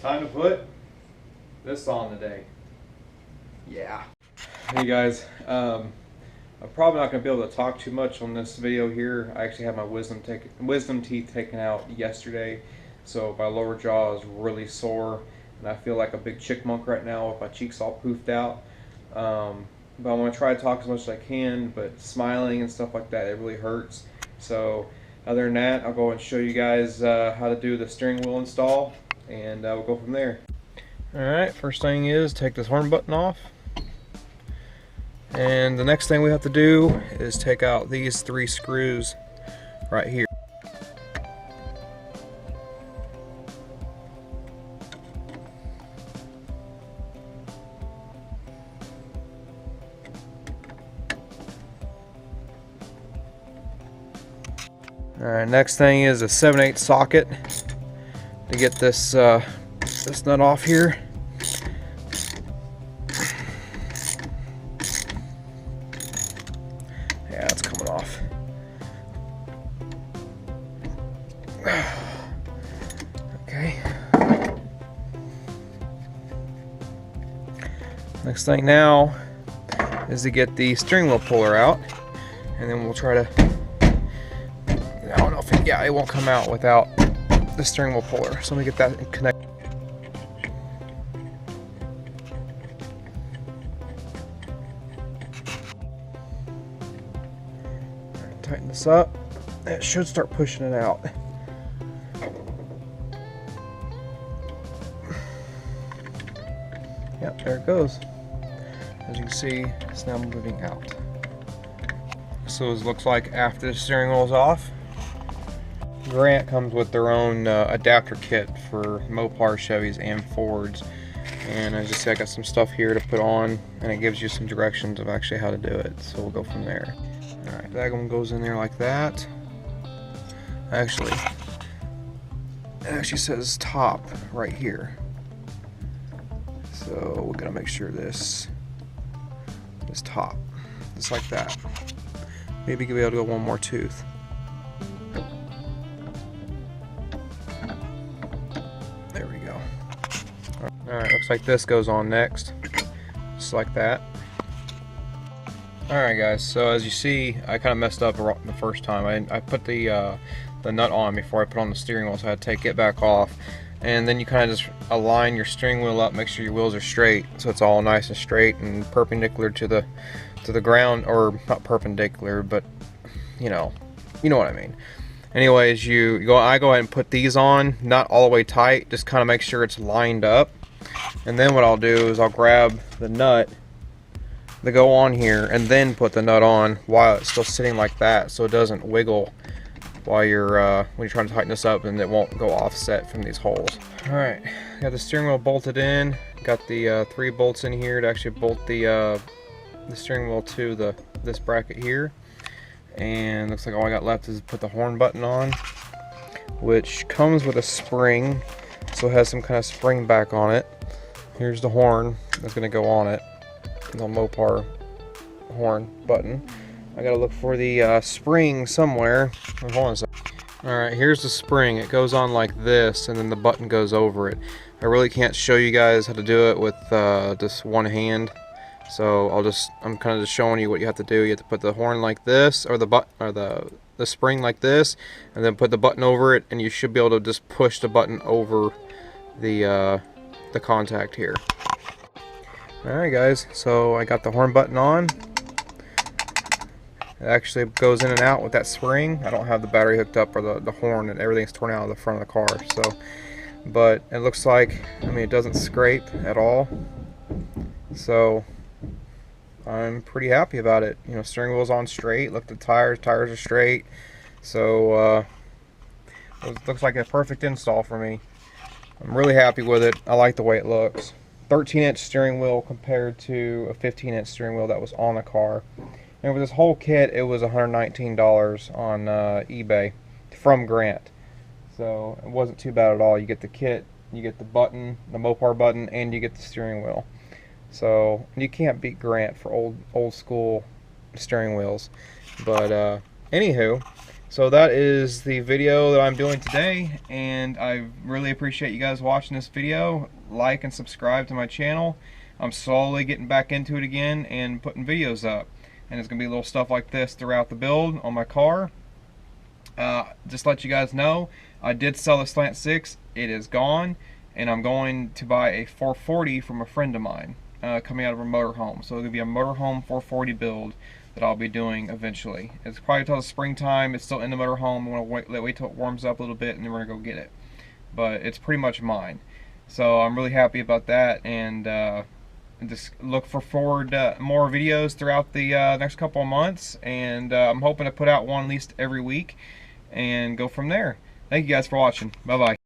Time to put this on today. Yeah. Hey guys, I'm probably not going to be able to talk too much on this video here. I actually had my wisdom teeth taken out yesterday, so my lower jaw is really sore, and I feel like a big chickmunk right now with my cheeks all poofed out. But I'm going to try to talk as much as I can, but smiling and stuff like that, it really hurts. So other than that, I'll go and show you guys how to do the steering wheel install, and we'll go from there. Alright, first thing is take this horn button off. And the next thing we have to do is take out these 3 screws right here. Alright, next thing is a 7/8 socket to get this this nut off here. Yeah, it's coming off. Okay. Next thing now is to get the steering wheel puller out, and then we'll try to. I don't know if it won't come out without the steering wheel puller. So let me get that connected. Tighten this up. It should start pushing it out. Yep, there it goes. As you can see, it's now moving out. So it looks like after the steering wheel is off. Grant comes with their own adapter kit for Mopar, Chevys, and Fords. And as you see, I got some stuff here to put on, and it gives you some directions of actually how to do it. So we'll go from there. Alright, that one goes in there like that. Actually, it actually says top right here. So we're gonna make sure this is top, just like that. Maybe you'll be able to go one more tooth. There we go. Alright, looks like this goes on next, just like that. Alright guys, so as you see, I kind of messed up the first time. I put the nut on before I put on the steering wheel, so I had to take it back off. And then you kind of just align your steering wheel up, make sure your wheels are straight, so it's all nice and straight and perpendicular to the ground, or not perpendicular, but you know what I mean. Anyways, I go ahead and put these on, not all the way tight, just kind of make sure it's lined up. And then what I'll do is I'll grab the nut to go on here and then put the nut on while it's still sitting like that, so it doesn't wiggle while you're when you're trying to tighten this up, and it won't go offset from these holes. Alright, got the steering wheel bolted in, got the 3 bolts in here to actually bolt the steering wheel to this bracket here. And looks like all I got left is put the horn button on, which comes with a spring, so it has some kind of spring back on it. Here's the horn that's going to go on it, the Mopar horn button. I gotta look for the spring somewhere. Hold on a second. Alright, here's the spring. It goes on like this, and then the button goes over it. I really can't show you guys how to do it with just one hand, so I'm kind of just showing you what you have to do. You have to put the horn like this, or the spring like this, and then put the button over it, and you should be able to just push the button over the contact here. Alright guys, so I got the horn button on. It actually goes in and out with that spring. I don't have the battery hooked up, or the horn, and everything's torn out of the front of the car. So, but it looks like, I mean, it doesn't scrape at all. So I'm pretty happy about it. You know, steering wheel's on straight. Look at the tires are straight. So it looks like a perfect install for me. I'm really happy with it. I like the way it looks. 13-inch steering wheel compared to a 15-inch steering wheel that was on the car. And with this whole kit, it was $119 on eBay from Grant. So it wasn't too bad at all. You get the kit, you get the button, the Mopar button, and you get the steering wheel. So you can't beat Grant for old school steering wheels. But anywho, So that is the video that I'm doing today, and I really appreciate you guys watching this video. Like and subscribe to my channel. I'm slowly getting back into it again and putting videos up, and it's gonna be little stuff like this throughout the build on my car. Just let you guys know, I did sell the Slant 6. It is gone, and I'm going to buy a 440 from a friend of mine coming out of a motorhome. So it'll be a motorhome 440 build that I'll be doing eventually. It's probably till the springtime. It's still in the motorhome. I'm going to wait till it warms up a little bit, and then we're going to go get it. But it's pretty much mine. So I'm really happy about that, and just look forward to more videos throughout the next couple of months. And I'm hoping to put out one at least every week and go from there. Thank you guys for watching. Bye-bye.